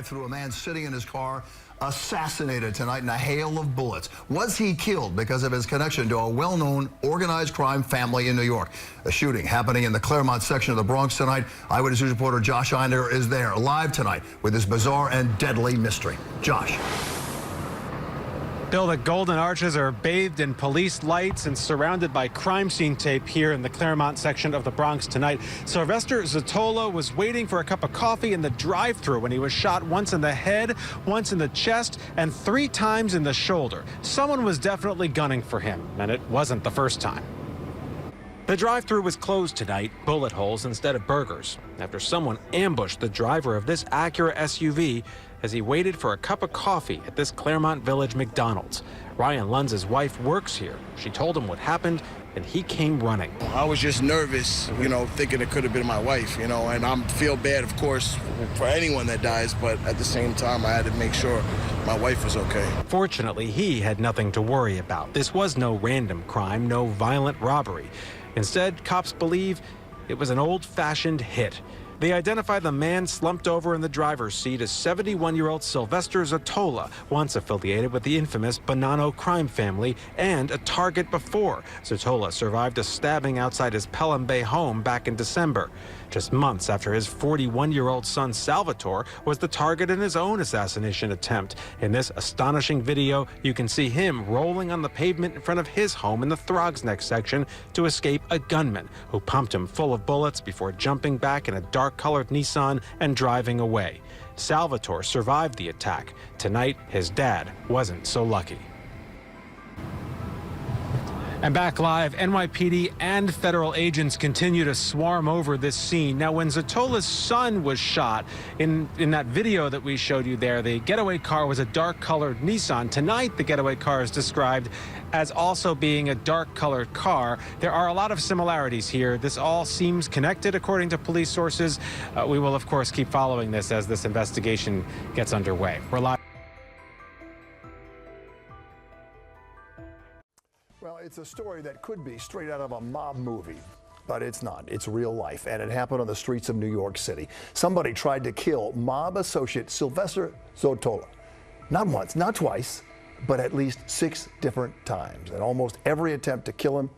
drive-thru, a man sitting in his car assassinated tonight in a hail of bullets. Was he killed because of his connection to a well-known organized crime family in New York? A shooting happening in the Claremont section of the Bronx tonight. Eyewitness News reporter Josh Einer is there live tonight with this bizarre and deadly mystery. Josh. Bill, the Golden Arches are bathed in police lights and surrounded by crime scene tape here in the Claremont section of the Bronx tonight. Sylvester Zottola was waiting for a cup of coffee in the drive-thru when he was shot once in the head, once in the chest, and 3 times in the shoulder. Someone was definitely gunning for him, and it wasn't the first time. The drive-thru was closed tonight, bullet holes instead of burgers, after someone ambushed the driver of this Acura SUV as he waited for a cup of coffee at this Claremont Village McDonald's. Ryan Lunz's wife works here. She told him what happened, and he came running. I was just nervous, thinking it could have been my wife, and I feel bad, of course, for anyone that dies, but at the same time, I had to make sure my wife was okay. Fortunately, he had nothing to worry about. This was no random crime, no violent robbery. Instead, cops believe it was an old-fashioned hit. They identify the man slumped over in the driver's seat as 71-year-old Sylvester Zottola, once affiliated with the infamous Bonanno crime family and a target before. Zottola survived a stabbing outside his Pelham Bay home back in December, just months after his 41-year-old son Salvatore was the target in his own assassination attempt. In this astonishing video, you can see him rolling on the pavement in front of his home in the Throgsneck section to escape a gunman who pumped him full of bullets before jumping back in a dark-colored Nissan and driving away. Salvatore survived the attack. Tonight, his dad wasn't so lucky. And back live, NYPD and federal agents continue to swarm over this scene. Now, when Zottola's son was shot, in that video that we showed you there, the getaway car was a dark-colored Nissan. Tonight, the getaway car is described as also being a dark-colored car. There are a lot of similarities here. This all seems connected, according to police sources. We will, of course, keep following this as this investigation gets underway. We're live. Well, it's a story that could be straight out of a mob movie, but it's not. It's real life, and it happened on the streets of New York City. Somebody tried to kill mob associate Sylvester Zottola. Not once, not twice, but at least 6 different times. And almost every attempt to kill him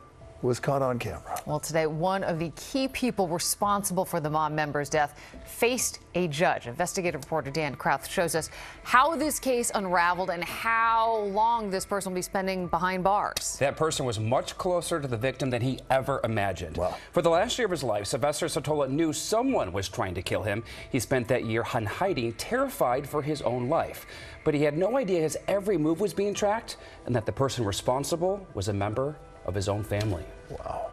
was caught on camera. Well, today, one of the key people responsible for the mob member's death faced a judge. Investigative reporter Dan Krauth shows us how this case unraveled and how long this person will be spending behind bars. That person was much closer to the victim than he ever imagined. Wow. For the last year of his life, Sylvester Zottola knew someone was trying to kill him. He spent that year in hiding, terrified for his own life. But he had no idea his every move was being tracked and that the person responsible was a member of his own family. Wow.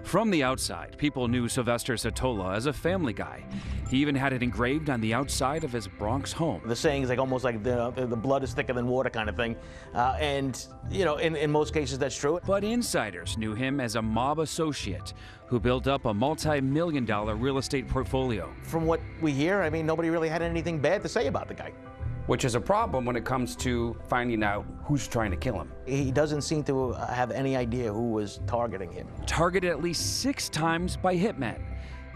From the outside, people knew Sylvester Zottola as a family guy. He even had it engraved on the outside of his Bronx home. The saying is like almost like the blood is thicker than water kind of thing. And, in most cases, that's true. But insiders knew him as a mob associate who built up a multi-million-dollar real estate portfolio. From what we hear, nobody really had anything bad to say about the guy. Which is a problem when it comes to finding out who's trying to kill him. He doesn't seem to have any idea who was targeting him. Targeted at least 6 times by hitmen.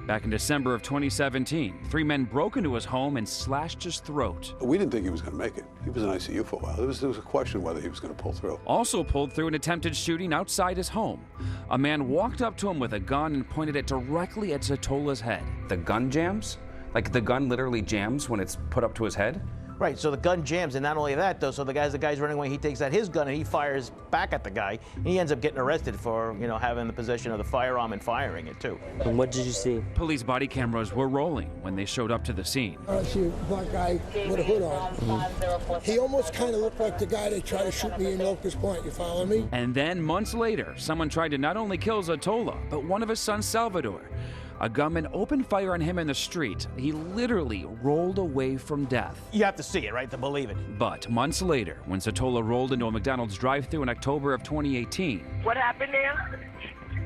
Back in December of 2017, 3 men broke into his home and slashed his throat. We didn't think he was going to make it. He was in ICU for a while. There was a question whether he was going to pull through. Also pulled through an attempted shooting outside his home. A man walked up to him with a gun and pointed it directly at Zottola's head. The gun jams? Like the gun literally jams when it's put up to his head? Right, so the gun jams, and not only that, though, so the guy's running away, he takes out his gun and he fires back at the guy, and he ends up getting arrested for, having the possession of the firearm and firing it, too. And what did you see? Police body cameras were rolling when they showed up to the scene. I see a black guy with a hood on. He almost kind of looked like the guy that tried to shoot me in Locust Point, you follow me? And then, months later, someone tried to not only kill Zottola, but one of his sons, Salvatore. A gunman opened fire on him in the street. He literally rolled away from death. You have to see it, right, to believe it. But months later, when Zottola rolled into a McDonald's drive-thru in October of 2018, what happened there?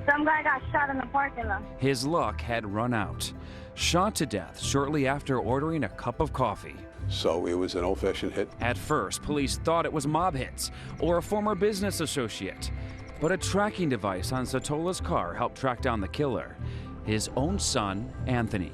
Some guy got shot in the parking lot. His luck had run out. Shot to death shortly after ordering a cup of coffee. So it was an old-fashioned hit? At first, police thought it was mob hits or a former business associate. But a tracking device on Zottola's car helped track down the killer. His own son, Anthony.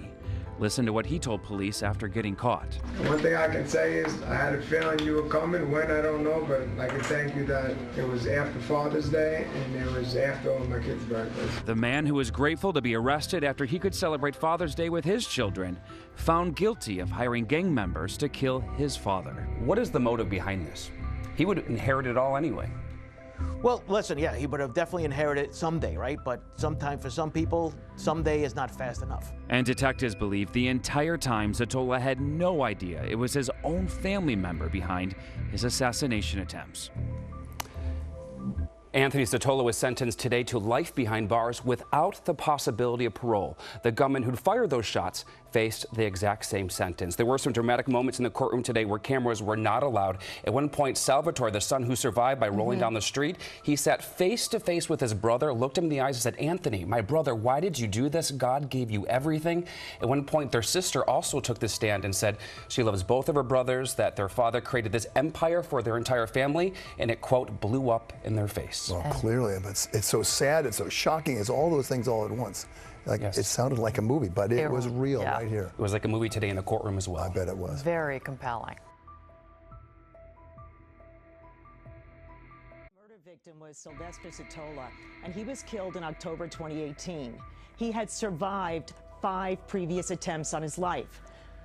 Listen to what he told police after getting caught. One thing I can say is I had a feeling you were coming. When, I don't know, but I can thank you that it was after Father's Day and it was after all my kids' birthdays. The man who was grateful to be arrested after he could celebrate Father's Day with his children, found guilty of hiring gang members to kill his father. What is the motive behind this? He would inherit it all anyway. Well, listen, yeah, he would have definitely inherited it someday, right? But sometime for some people, someday is not fast enough. And detectives believe the entire time Zottola had no idea it was his own family member behind his assassination attempts. Anthony Zottola was sentenced today to life behind bars without the possibility of parole. The gunman who'd fired those shots faced the exact same sentence. There were some dramatic moments in the courtroom today where cameras were not allowed. At one point, Salvatore, the son who survived by rolling down the street, he sat face to face with his brother, looked him in the eyes and said, "Anthony, my brother, why did you do this? God gave you everything." At one point, their sister also took the stand and said she loves both of her brothers, that their father created this empire for their entire family, and it, quote, blew up in their face. Well, clearly, but it's so sad, it's so shocking, it's all those things all at once. Like, It sounded like a movie, but it was real right here. It was like a movie today in the courtroom as well. I bet it was. Very compelling. Murder victim was Sylvester Zottola, and he was killed in October 2018. He had survived 5 previous attempts on his life.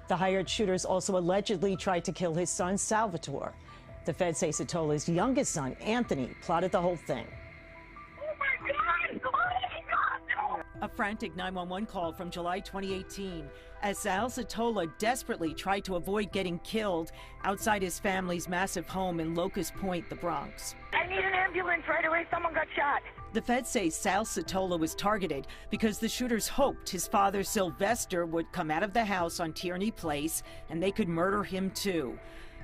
The hired shooters also allegedly tried to kill his son, Salvatore. The feds say Zottola's youngest son, Anthony, plotted the whole thing. A frantic 911 call from July 2018 as Sal Zottola desperately tried to avoid getting killed outside his family's massive home in Locust Point, the Bronx. I need an ambulance right away. Someone got shot. The feds say Sal Zottola was targeted because the shooters hoped his father, Sylvester, would come out of the house on Tierney Place and they could murder him too.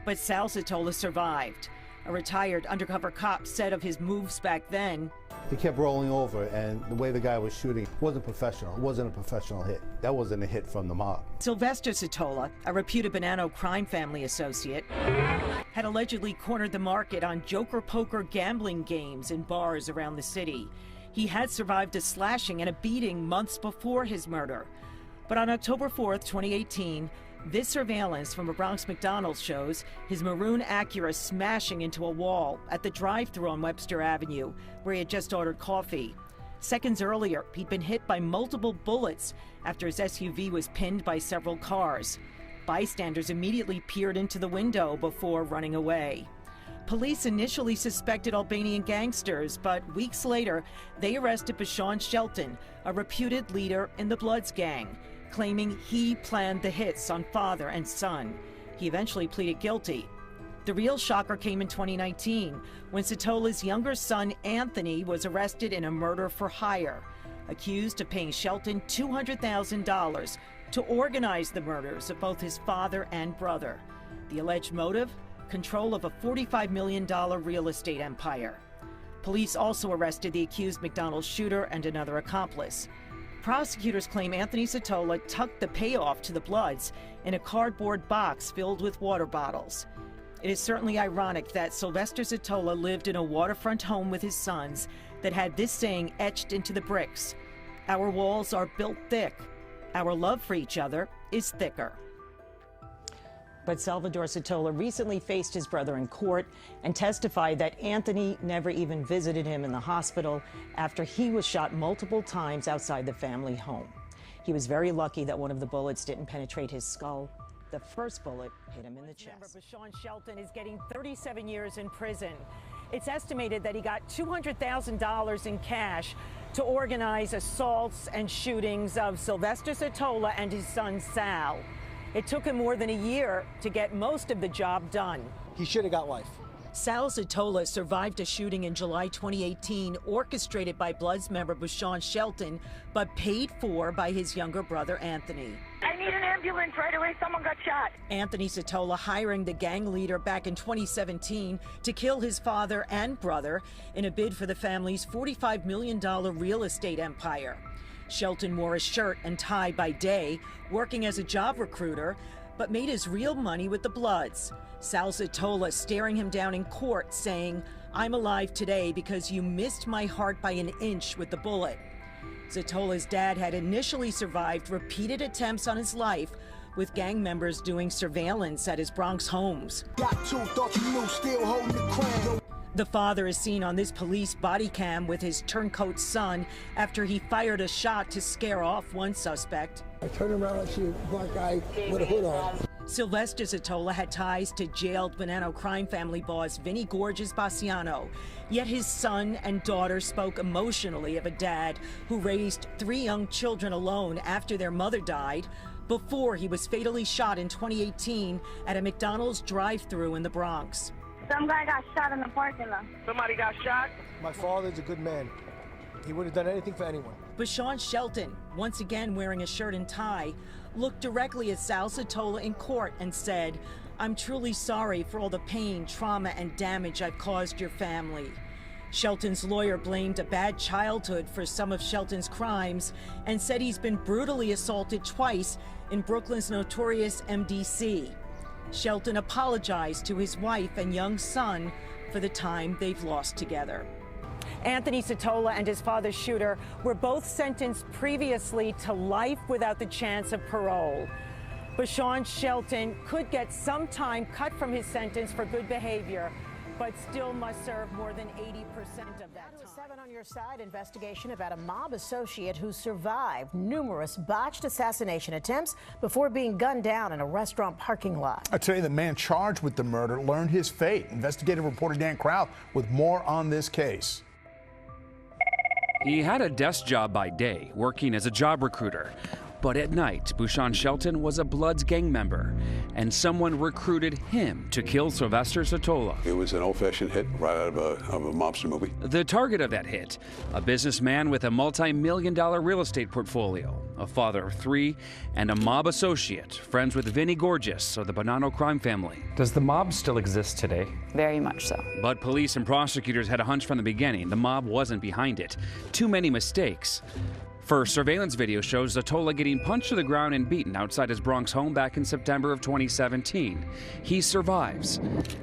But Sal Zottola survived. A retired undercover cop said of his moves back then, he kept rolling over, and the way the guy was shooting wasn't professional. It wasn't a professional hit. That wasn't a hit from the mob. Sylvester Zottola, a reputed Bonanno crime family associate, had allegedly cornered the market on joker poker gambling games in bars around the city. He had survived a slashing and a beating months before his murder. But on October 4th, 2018, this surveillance from a Bronx McDonald shows his maroon Acura smashing into a wall at the drive-thru on Mobster Avenue, where he had just ordered coffee. Seconds earlier, he'd been hit by multiple bullets after his SUV was pinned by several cars. Bystanders immediately peered into the window before running away. Police initially suspected Albanian gangsters, but weeks later, they arrested Bashawn Shelton, a reputed leader in the Bloods gang, claiming he planned the hits on father and son. He eventually pleaded guilty. The real shocker came in 2019, when Zottola's younger son, Anthony, was arrested in a murder for hire, accused of paying Shelton $200,000 to organize the murders of both his father and brother. The alleged motive? Control of a $45 million real estate empire. Police also arrested the accused McDonald shooter and another accomplice. Prosecutors claim Anthony Zottola tucked the payoff to the Bloods in a cardboard box filled with water bottles. It is certainly ironic that Sylvester Zottola lived in a waterfront home with his sons that had this saying etched into the bricks: "Our walls are built thick. Our love for each other is thicker." But Salvador Zottola recently faced his brother in court and testified that Anthony never even visited him in the hospital after he was shot multiple times outside the family home. He was very lucky that one of the bullets didn't penetrate his skull. The first bullet hit him in the chest. Bashawn Shelton is getting 37 years in prison. It's estimated that he got $200,000 in cash to organize assaults and shootings of Sylvester Zottola and his son Sal. It took him more than a year to get most of the job done. He should have got life. Sal Zottola survived a shooting in July 2018 orchestrated by Bloods member Bashawn Shelton, but paid for by his younger brother Anthony. I need an ambulance right away. Someone got shot. Anthony Zottola hiring the gang leader back in 2017 to kill his father and brother in a bid for the family's $45 million real estate empire. Shelton wore a shirt and tie by day, working as a job recruiter, but made his real money with the Bloods. Sal Zottola staring him down in court, saying, "I'm alive today because you missed my heart by an inch with the bullet." Zottola's dad had initially survived repeated attempts on his life, with gang members doing surveillance at his Bronx homes. The father is seen on this police body cam with his turncoat son after he fired a shot to scare off one suspect. I turned around and see a black guy with a hood on. Sylvester Zottola had ties to jailed Bonanno crime family boss Vinny Gorgeous Bassiano. Yet his son and daughter spoke emotionally of a dad who raised 3 young children alone after their mother died before he was fatally shot in 2018 at a McDonald's drive-thru in the Bronx. Some guy got shot in the parking lot. Somebody got shot? My father's a good man. He would have done anything for anyone. Bashawn Shelton, once again wearing a shirt and tie, looked directly at Sal Zottola in court and said, "I'm truly sorry for all the pain, trauma, and damage I've caused your family." Shelton's lawyer blamed a bad childhood for some of Shelton's crimes and said he's been brutally assaulted twice in Brooklyn's notorious MDC. Shelton apologized to his wife and young son for the time they've lost together. Anthony Zottola and his father's shooter were both sentenced previously to life without the chance of parole. Bashawn Shelton could get some time cut from his sentence for good behavior, but still must serve more than 80% of that time. 7 on your side, investigation about a mob associate who survived numerous botched assassination attempts before being gunned down in a restaurant parking lot. Today, the man charged with the murder learned his fate. Investigative reporter Dan Crowth with more on this case. He had a desk job by day, working as a job recruiter. But at night, Bashawn Shelton was a Bloods gang member, and someone recruited him to kill Sylvester Zottola. It was an old-fashioned hit right out of a Mobster movie. The target of that hit, a businessman with a multi-million-dollar real estate portfolio, a father of 3, and a mob associate, friends with Vinny Gorgeous of the Bonanno crime family. Does the mob still exist today? Very much so. But police and prosecutors had a hunch from the beginning. The mob wasn't behind it. Too many mistakes. First, surveillance video shows Zottola getting punched to the ground and beaten outside his Bronx home back in September of 2017. He survives.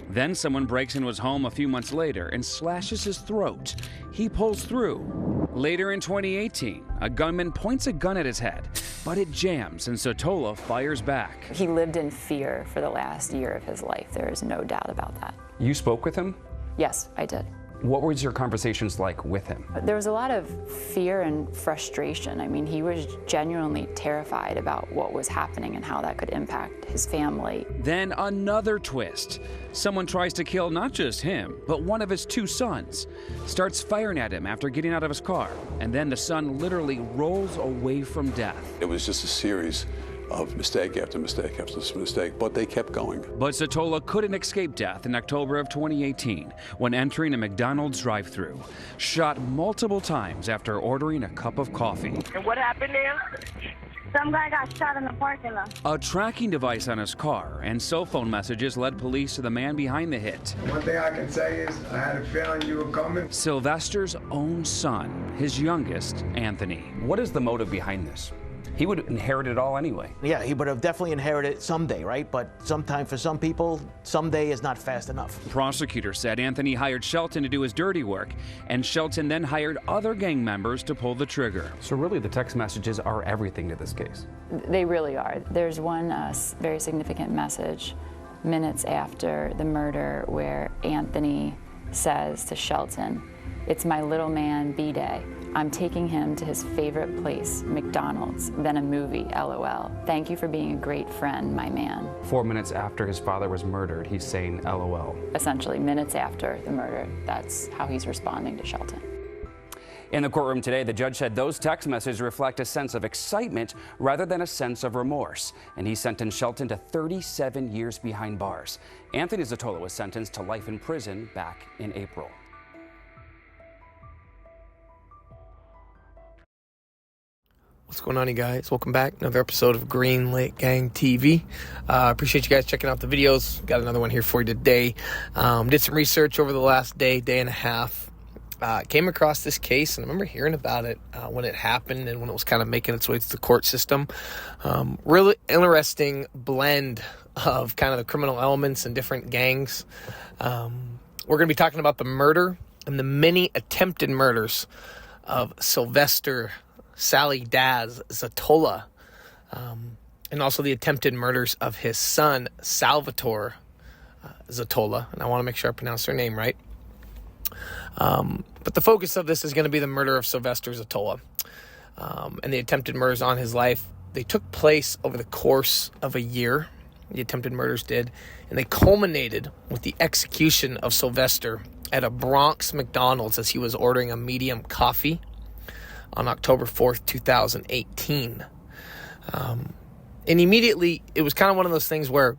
Then someone breaks into his home a few months later and slashes his throat. He pulls through. Later in 2018, a gunman points a gun at his head, but it jams and Zottola fires back. He lived in fear for the last year of his life. There is no doubt about that. You spoke with him? Yes, I did. What was your conversations like with him? There was a lot of fear and frustration. I mean, he was genuinely terrified about what was happening and how that could impact his family. Then another twist. Someone tries to kill not just him, but one of his 2 sons. Starts firing at him after getting out of his car. And then the son literally rolls away from death. It was just a series of mistake after mistake after mistake, but they kept going. But Zottola couldn't escape death in October of 2018 when entering a McDonald's drive-thru. Shot multiple times after ordering a cup of coffee. And what happened there? Some guy got shot in the parking lot. A tracking device on his car and cell phone messages led police to the man behind the hit. One thing I can say is I had a feeling you were coming. Sylvester's own son, his youngest, Anthony. What is the motive behind this? He would inherit it all anyway. Yeah, he would have definitely inherited it someday, right? But sometime for some people, someday is not fast enough. Prosecutors said Anthony hired Shelton to do his dirty work, and Shelton then hired other gang members to pull the trigger. So really the text messages are everything to this case. They really are. There's one very significant message minutes after the murder where Anthony says to Shelton, "It's my little man B-Day. I'm taking him to his favorite place, McDonald's, then a movie, LOL. Thank you for being a great friend, my man." 4 minutes after his father was murdered, he's saying LOL. Essentially, minutes after the murder, that's how he's responding to Shelton. In the courtroom today, the judge said those text messages reflect a sense of excitement rather than a sense of remorse. And he sentenced Shelton to 37 years behind bars. Anthony Zottola was sentenced to life in prison back in April. What's going on, you guys? Welcome back. Another episode of Green Lake Gang TV. Appreciate you guys checking out the videos. Got another one here for you today. Did some research over the last day and a half. Came across this case, and I remember hearing about it when it happened and when it was kind of making its way through the court system. Really interesting blend of kind of the criminal elements and different gangs. We're going to be talking about the murder and the many attempted murders of Sylvester Sally Daz Zottola, and also the attempted murders of his son, Salvatore Zottola. And I want to make sure I pronounce her name right. But the focus of this is going to be the murder of Sylvester Zottola and the attempted murders on his life. They took place over the course of a year. The attempted murders did. And they culminated with the execution of Sylvester at a Bronx McDonald's as he was ordering a medium coffee on October 4th, 2018. And immediately, it was kind of one of those things where,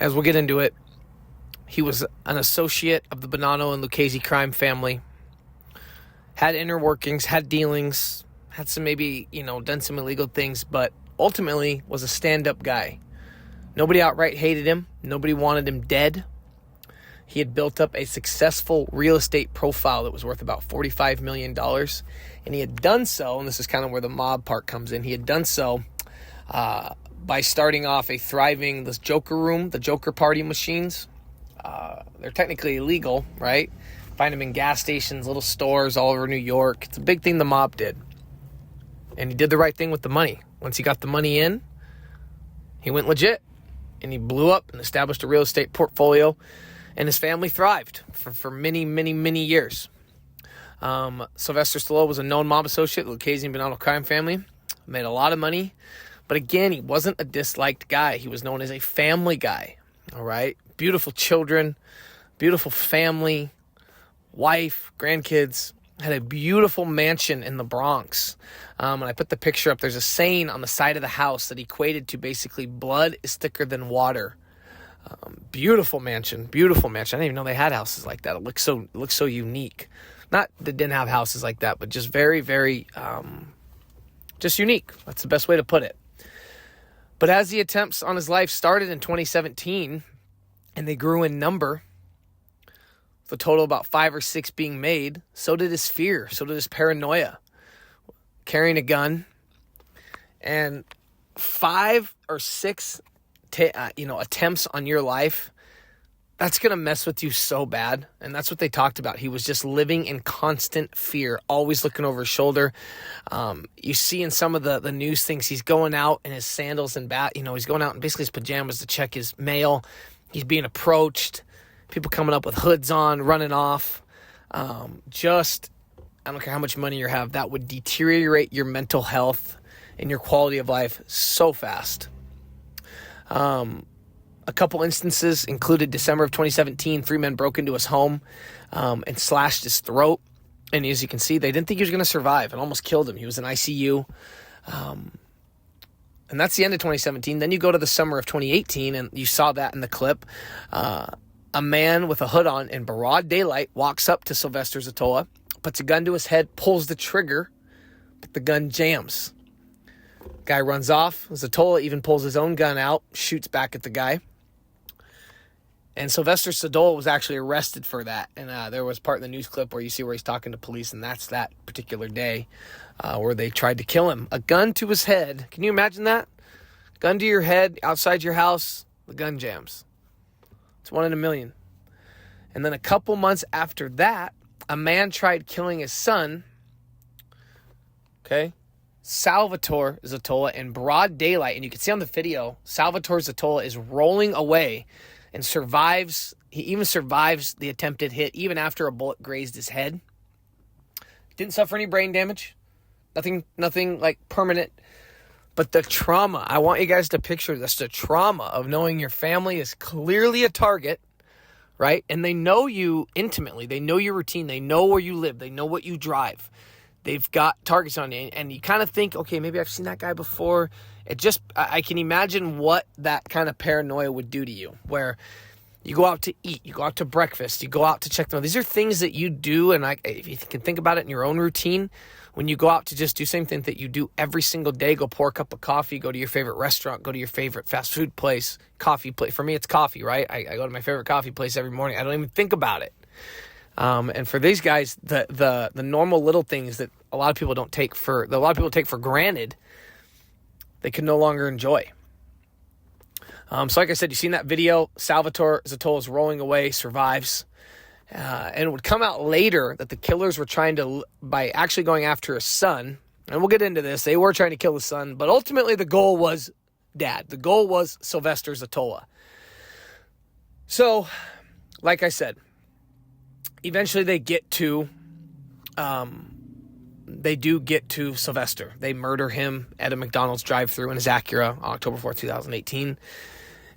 as we'll get into it, he was an associate of the Bonanno and Lucchese crime family, had inner workings, had dealings, had some maybe, done some illegal things, but ultimately was a stand-up guy. Nobody outright hated him. Nobody wanted him dead. He had built up a successful real estate profile that was worth about $45 million. And he had done so, and this is kind of where the mob part comes in, he had done so by starting off a thriving, this Joker room, the Joker party machines. They're technically illegal, right? Find them in gas stations, little stores all over New York. It's a big thing the mob did. And he did the right thing with the money. Once he got the money in, he went legit. And he blew up and established a real estate portfolio. And his family thrived for many, many, many years. Sylvester Zottola was a known mob associate, the Lucchese and Bonanno crime family. Made a lot of money. But again, he wasn't a disliked guy. He was known as a family guy. All right? Beautiful children, beautiful family, wife, grandkids. Had a beautiful mansion in the Bronx. And I put the picture up. There's a saying on the side of the house that equated to basically blood is thicker than water. Beautiful mansion, beautiful mansion. I didn't even know they had houses like that. It looks so unique. Not that they didn't have houses like that, but just very, very, just unique. That's the best way to put it. But as the attempts on his life started in 2017, and they grew in number, with a total of about 5 or 6 being made, so did his fear, so did his paranoia. Carrying a gun, and 5 or 6 attempts on your life, that's going to mess with you so bad. And that's what they talked about. He was just living in constant fear, always looking over his shoulder. You see in some of the news things, he's going out in his sandals and he's going out in basically his pajamas to check his mail. He's being approached, people coming up with hoods on, running off. I don't care how much money you have, that would deteriorate your mental health and your quality of life so fast. A couple instances included December of 2017. 3 men broke into his home and slashed his throat. And as you can see, they didn't think he was going to survive and almost killed him. He was in ICU. And that's the end of 2017. Then you go to the summer of 2018, and you saw that in the clip. A man with a hood on in broad daylight walks up to Sylvester Zottola, puts a gun to his head, pulls the trigger, but the gun jams. Guy runs off. Zottola even pulls his own gun out, shoots back at the guy. And Sylvester Zottola was actually arrested for that. And there was part in the news clip where you see where he's talking to police, and that's that particular day where they tried to kill him. A gun to his head. Can you imagine that? Gun to your head, outside your house, the gun jams. It's 1 in a million. And then a couple months after that, a man tried killing his son, okay, Salvatore Zottola, in broad daylight. And you can see on the video, Salvatore Zottola is rolling away and survives. He even survives the attempted hit, even after a bullet grazed his head. Didn't suffer any brain damage. Nothing like permanent. But the trauma, I want you guys to picture this, the trauma of knowing your family is clearly a target, right? And they know you intimately. They know your routine. They know where you live. They know what you drive. They've got targets on you. And you kind of think, okay, maybe I've seen that guy before. I can imagine what that kind of paranoia would do to you, where you go out to eat, you go out to breakfast, you go out to check them out. These are things that you do, and if you can think about it in your own routine, when you go out to just do same thing that you do every single day, go pour a cup of coffee, go to your favorite restaurant, go to your favorite fast food place, coffee place. For me, it's coffee, right? I go to my favorite coffee place every morning. I don't even think about it. And for these guys, the normal little things that a lot of people take for granted, they can no longer enjoy. So like I said, you've seen that video. Salvatore Zottola is rolling away, survives. And it would come out later that the killers were by actually going after his son, and we'll get into this, they were trying to kill his son, but ultimately the goal was Dad. The goal was Sylvester Zottola. So, like I said, eventually they do get to Sylvester. They murder him at a McDonald's drive-thru in his Acura on October 4th, 2018.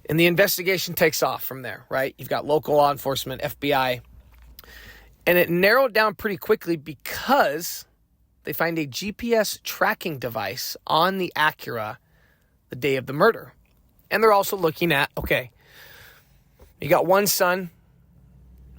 And the investigation takes off from there, right? You've got local law enforcement, FBI. And it narrowed down pretty quickly because they find a GPS tracking device on the Acura the day of the murder. And they're also looking at, okay, you got one son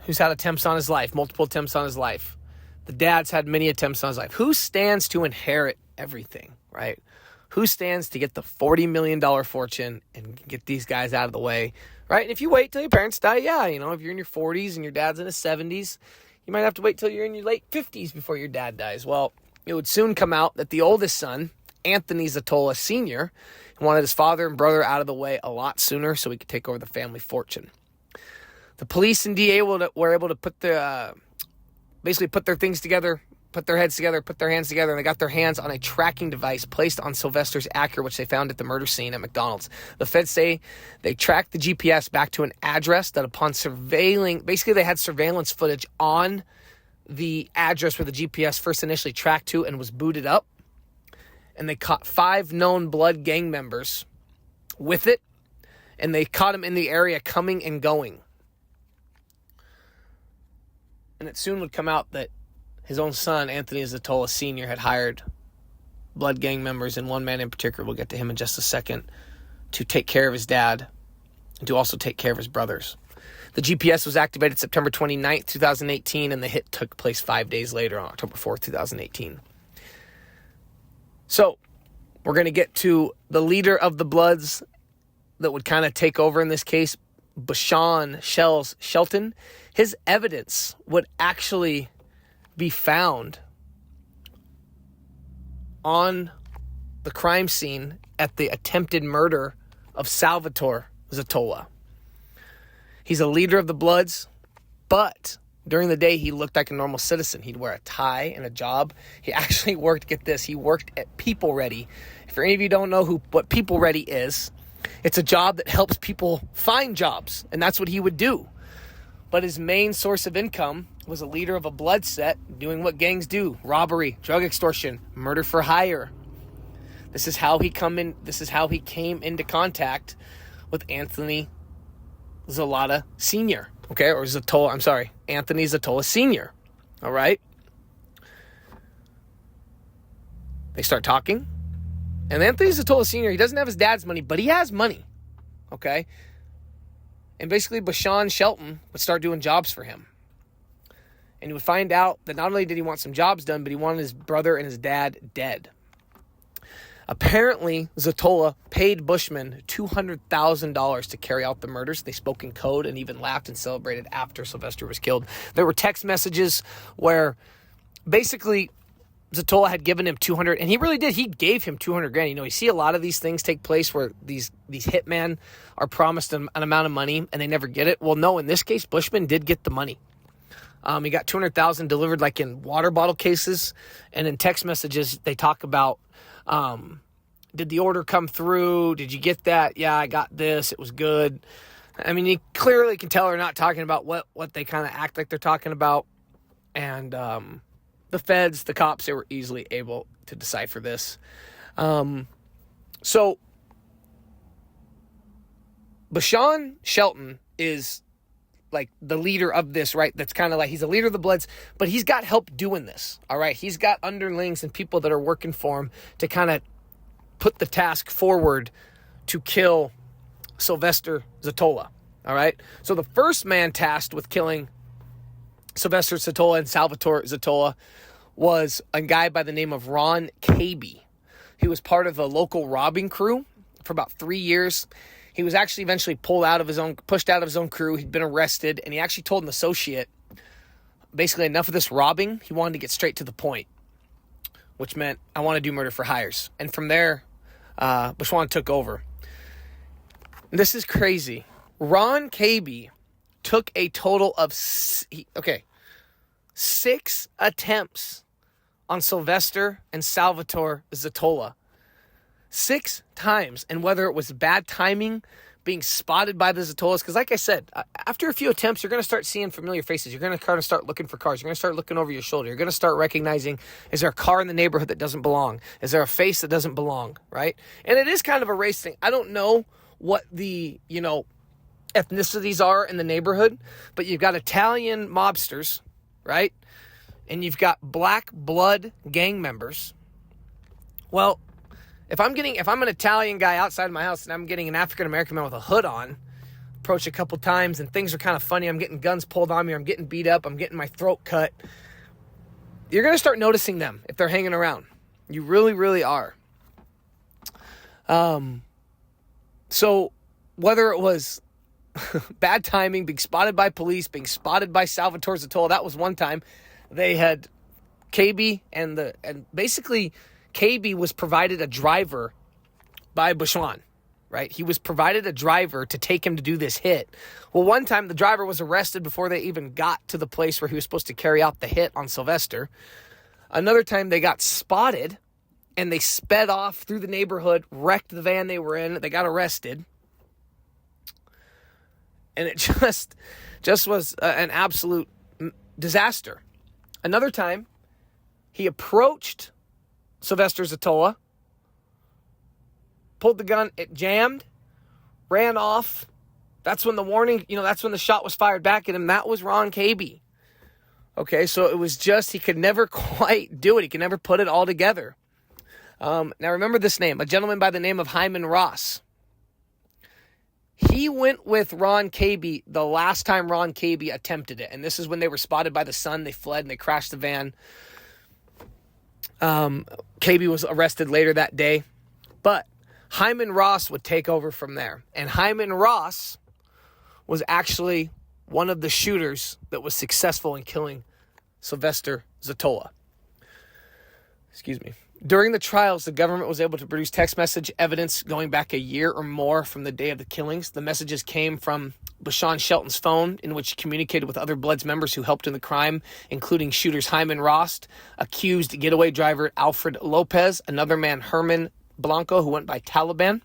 who's had attempts on his life, multiple attempts on his life. The dad's had many attempts on his life. Who stands to inherit everything, right? Who stands to get the $40 million fortune and get these guys out of the way, right? And if you wait till your parents die, yeah, you know, if you're in your 40s and your dad's in his 70s, you might have to wait till you're in your late 50s before your dad dies. Well, it would soon come out that the oldest son, Anthony Zottola Sr., wanted his father and brother out of the way a lot sooner so he could take over the family fortune. The police and DA were able to put their things together, put their heads together, put their hands together, and they got their hands on a tracking device placed on Sylvester's Acura, which they found at the murder scene at McDonald's. The feds say they tracked the GPS back to an address that upon surveilling, basically they had surveillance footage on the address where the GPS first initially tracked to and was booted up. And they caught 5 known blood gang members with it, and they caught them in the area coming and going. And it soon would come out that his own son, Anthony Zottola Sr., had hired blood gang members, and one man in particular, we'll get to him in just a second, to take care of his dad and to also take care of his brothers. The GPS was activated September 29th, 2018, and the hit took place 5 days later on October 4th, 2018. So, we're going to get to the leader of the Bloods that would kind of take over in this case, Bashan Shelton. His evidence would actually be found on the crime scene at the attempted murder of Sylvester Zottola. He's a leader of the Bloods, but during the day, he looked like a normal citizen. He'd wear a tie and a job. He actually worked, get this, he worked at People Ready. If any of you don't know what People Ready is, it's a job that helps people find jobs, and that's what he would do. But his main source of income was a leader of a blood set doing what gangs do: robbery, drug extortion, murder for hire. This is how he came into contact with Anthony Zottola Sr. Okay, or Anthony Zottola Sr. All right. They start talking. And Anthony Zottola Sr., he doesn't have his dad's money, but he has money. Okay. And basically, Bashan Shelton would start doing jobs for him. And he would find out that not only did he want some jobs done, but he wanted his brother and his dad dead. Apparently, Zottola paid Bushman $200,000 to carry out the murders. They spoke in code and even laughed and celebrated after Sylvester was killed. There were text messages where basically Zottola had given him $200,000, and he really did. He gave him $200,000. You know, you see a lot of these things take place where these hitmen are promised an amount of money and they never get it. Well, no, in this case, Bushman did get the money. He got $200,000 delivered like in water bottle cases, and in text messages they talk about, did the order come through? Did you get that? Yeah, I got this. It was good. I mean, you clearly can tell they're not talking about what they kind of act like they're talking about. And the feds, the cops, they were easily able to decipher this. So Bashan Shelton is like the leader of this, right? That's kind of like, he's a leader of the Bloods, but he's got help doing this, all right? He's got underlings and people that are working for him to kind of put the task forward to kill Sylvester Zottola, all right? So the first man tasked with killing Sylvester Zottola and Salvatore Zottola was a guy by the name of Ron Caby. He was part of a local robbing crew for about 3 years. He was actually eventually pushed out of his own crew. He'd been arrested, and he actually told an associate, basically, enough of this robbing. He wanted to get straight to the point, which meant, I want to do murder for hires. And from there, Bashan took over. This is crazy. Ron Caby took a total of 6 attempts on Sylvester and Salvatore Zottola. 6 times. And whether it was bad timing, being spotted by the Zottolas, because like I said, after a few attempts, you're going to start seeing familiar faces. You're going to kind of start looking for cars. You're going to start looking over your shoulder. You're going to start recognizing, is there a car in the neighborhood that doesn't belong? Is there a face that doesn't belong, right? And it is kind of a race thing. I don't know what the, ethnicities are in the neighborhood, but you've got Italian mobsters, right? And you've got black blood gang members. Well, if I'm an Italian guy outside of my house and I'm getting an African-American man with a hood on, approach a couple times and things are kind of funny, I'm getting guns pulled on me, or I'm getting beat up, I'm getting my throat cut, you're going to start noticing them if they're hanging around. You really, really are. So whether it was bad timing, being spotted by police, being spotted by Salvatore Zottola, that was one time. They had KB and basically KB was provided a driver by Bushwan, right? He was provided a driver to take him to do this hit. Well, one time the driver was arrested before they even got to the place where he was supposed to carry out the hit on Sylvester. Another time they got spotted and they sped off through the neighborhood, wrecked the van they were in. They got arrested. And it just was an absolute disaster. Another time, he approached Sylvester Zottola, pulled the gun, it jammed, ran off. That's when the warning, that's when the shot was fired back at him. That was Ron KB. Okay, so it was just, he could never quite do it. He could never put it all together. Now remember this name, a gentleman by the name of Hyman Ross. He went with Ron KB the last time Ron KB attempted it. And this is when they were spotted by the sun. They fled and they crashed the van. KB was arrested later that day. But Hyman Ross would take over from there. And Hyman Ross was actually one of the shooters that was successful in killing Sylvester Zottola. Excuse me. During the trials, the government was able to produce text message evidence going back a year or more from the day of the killings. The messages came from Bushwan Shelton's phone, in which he communicated with other Bloods members who helped in the crime, including shooters Hyman Ross, accused getaway driver Alfred Lopez, another man Herman Blanco, who went by Taliban.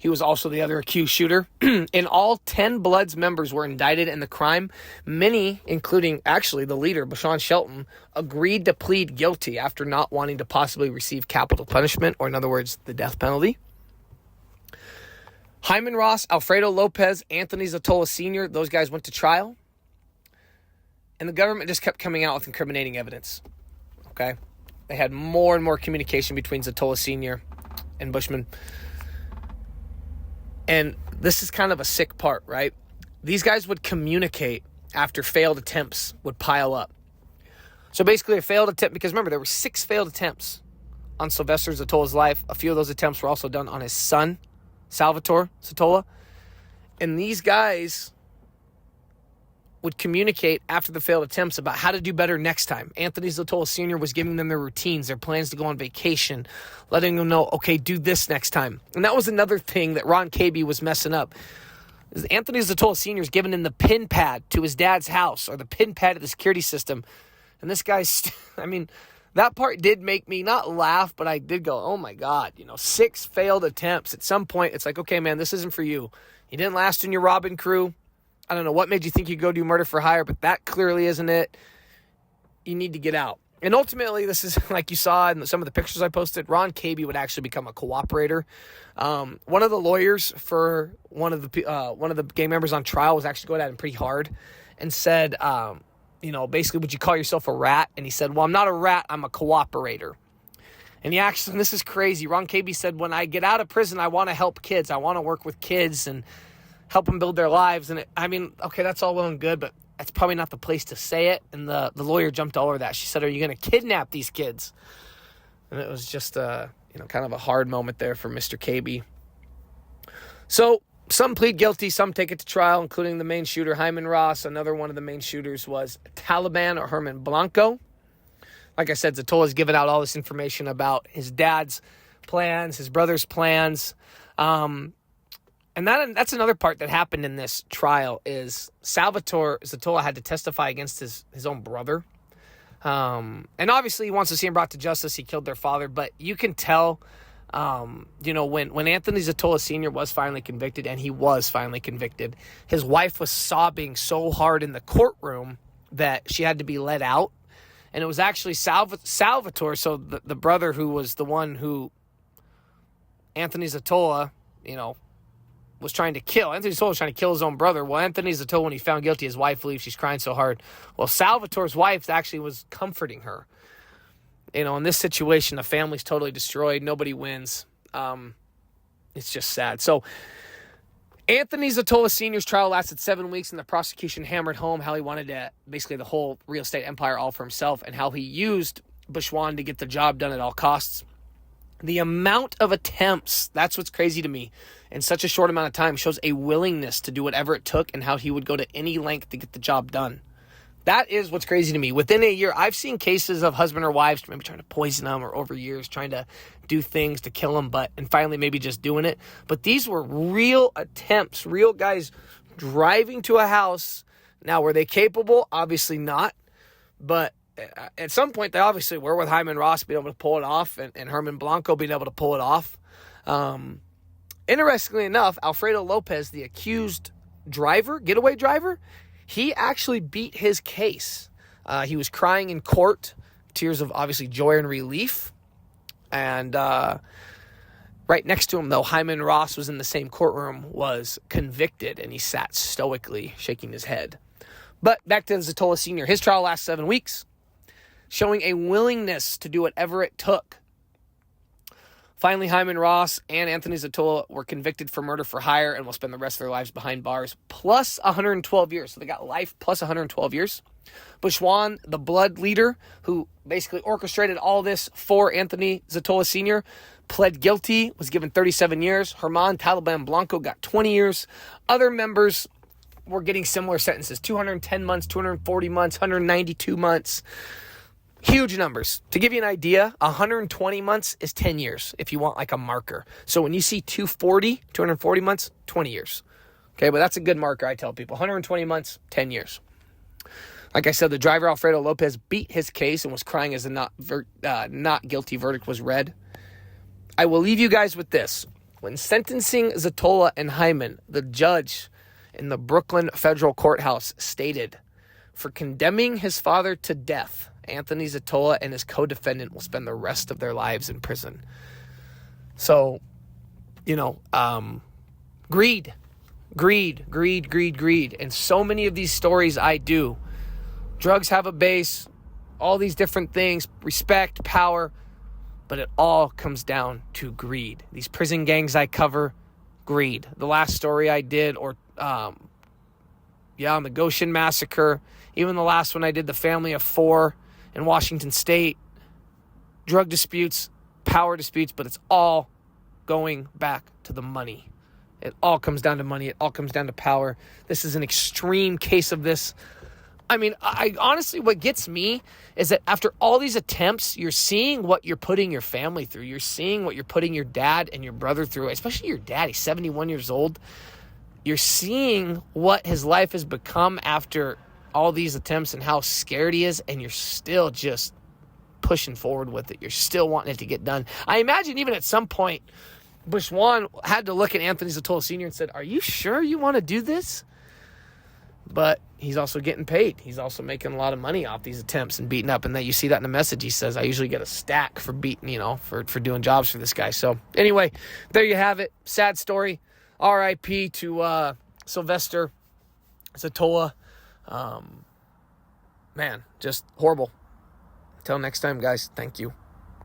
He was also the other accused shooter. In all, 10 Bloods members were indicted in the crime. Many, including actually the leader, Bushwan Shelton, agreed to plead guilty after not wanting to possibly receive capital punishment, or in other words, the death penalty. Hyman Ross, Alfredo Lopez, Anthony Zottola Sr., those guys went to trial. And the government just kept coming out with incriminating evidence. Okay? They had more and more communication between Zottola Sr. and Bushman. And this is kind of a sick part, right? These guys would communicate after failed attempts would pile up. So basically a failed attempt, because remember, there were 6 failed attempts on Sylvester Zottola's life. A few of those attempts were also done on his son, Salvatore Zottola. And these guys would communicate after the failed attempts about how to do better next time. Anthony Zottola Sr. was giving them their routines, their plans to go on vacation, letting them know, okay, do this next time. And that was another thing that Ron KB was messing up. Anthony Zottola Sr. is giving him the pin pad to his dad's house, or the pin pad to the security system. And this guy's, that part did make me not laugh, but I did go, oh my God, 6 failed attempts. At some point, it's like, okay, man, this isn't for you. You didn't last in your robbing crew. I don't know what made you think you'd go do murder for hire, but that clearly isn't it. You need to get out. And ultimately, this is like you saw in some of the pictures I posted, Ron KB would actually become a cooperator. One of the lawyers for one of the gang members on trial was actually going at him pretty hard and said, basically, would you call yourself a rat? And he said, well, I'm not a rat, I'm a cooperator. And he actually, and this is crazy, Ron KB said, when I get out of prison, I want to help kids. I want to work with kids and help them build their lives. And okay, that's all well and good, but that's probably not the place to say it. And the lawyer jumped all over that. She said, are you going to kidnap these kids? And it was just, kind of a hard moment there for Mr. KB. So some plead guilty, some take it to trial, including the main shooter, Hyman Ross. Another one of the main shooters was Taliban, or Herman Blanco. Like I said, Zottola's given out all this information about his dad's plans, his brother's plans. And And that's another part that happened in this trial is Sylvester Zottola had to testify against his own brother. And obviously he wants to see him brought to justice. He killed their father, but you can tell, when Anthony Zottola Sr. was finally convicted, and he was finally convicted, his wife was sobbing so hard in the courtroom that she had to be let out. And it was actually Sylvester, so the brother who was the one who Anthony Zottola, was trying to kill. Anthony Zottola was trying to kill his own brother. Well, Anthony Zottola, when he found guilty, his wife leaves. She's crying so hard. Well, Salvatore's wife actually was comforting her. In this situation, the family's totally destroyed. Nobody wins. It's just sad. So Anthony Zottola Sr.'s trial lasted 7 weeks, and the prosecution hammered home how he wanted to, basically the whole real estate empire all for himself, and how he used Bushwan to get the job done at all costs. The amount of attempts, that's what's crazy to me, in such a short amount of time shows a willingness to do whatever it took and how he would go to any length to get the job done. That is what's crazy to me. Within a year, I've seen cases of husband or wives maybe trying to poison them, or over years trying to do things to kill them, and finally maybe just doing it. But these were real attempts, real guys driving to a house. Now, were they capable? Obviously not. But at some point, they obviously were, with Hyman Ross being able to pull it off, and Herman Blanco being able to pull it off. Interestingly enough, Alfredo Lopez, the accused getaway driver, he actually beat his case. He was crying in court, tears of obviously joy and relief. And right next to him, though, Hyman Ross was in the same courtroom, was convicted, and he sat stoically shaking his head. But back to Zottola Sr. His trial lasts 7 weeks, showing a willingness to do whatever it took. Finally, Hyman Ross and Anthony Zottola were convicted for murder for hire and will spend the rest of their lives behind bars, plus 112 years. So they got life plus 112 years. Bushwan, the blood leader, who basically orchestrated all this for Anthony Zottola Sr., pled guilty, was given 37 years. Herman Taliban Blanco got 20 years. Other members were getting similar sentences, 210 months, 240 months, 192 months. Huge numbers. To give you an idea, 120 months is 10 years if you want like a marker. So when you see 240 months, 20 years. Okay, but that's a good marker, I tell people. 120 months, 10 years. Like I said, the driver, Alfredo Lopez, beat his case and was crying as the not guilty verdict was read. I will leave you guys with this. When sentencing Zottola and Hyman, the judge in the Brooklyn Federal Courthouse stated, for condemning his father to death, Anthony Zottola and his co-defendant will spend the rest of their lives in prison. So, greed. And so many of these stories I do. Drugs have a base, all these different things, respect, power, but it all comes down to greed. These prison gangs I cover, greed. The last story I did, on the Goshen Massacre, even the last one I did, the family of 4 in Washington State, drug disputes, power disputes, but it's all going back to the money. It all comes down to money. It all comes down to power. This is an extreme case of this. I mean, I honestly, what gets me is that after all these attempts, you're seeing what you're putting your family through. You're seeing what you're putting your dad and your brother through, especially your dad. He's 71 years old. You're seeing what his life has become after all these attempts and how scared he is, and you're still just pushing forward with it. You're still wanting it to get done. I imagine even at some point, Bushwan had to look at Anthony Zottola Sr. and said, are you sure you want to do this? But he's also getting paid. He's also making a lot of money off these attempts and beating up. And that you see that in the message. He says, I usually get a stack for beating, for doing jobs for this guy. So anyway, there you have it. Sad story. R.I.P. to Sylvester Zottola. Man, just horrible. Until next time, guys. Thank you.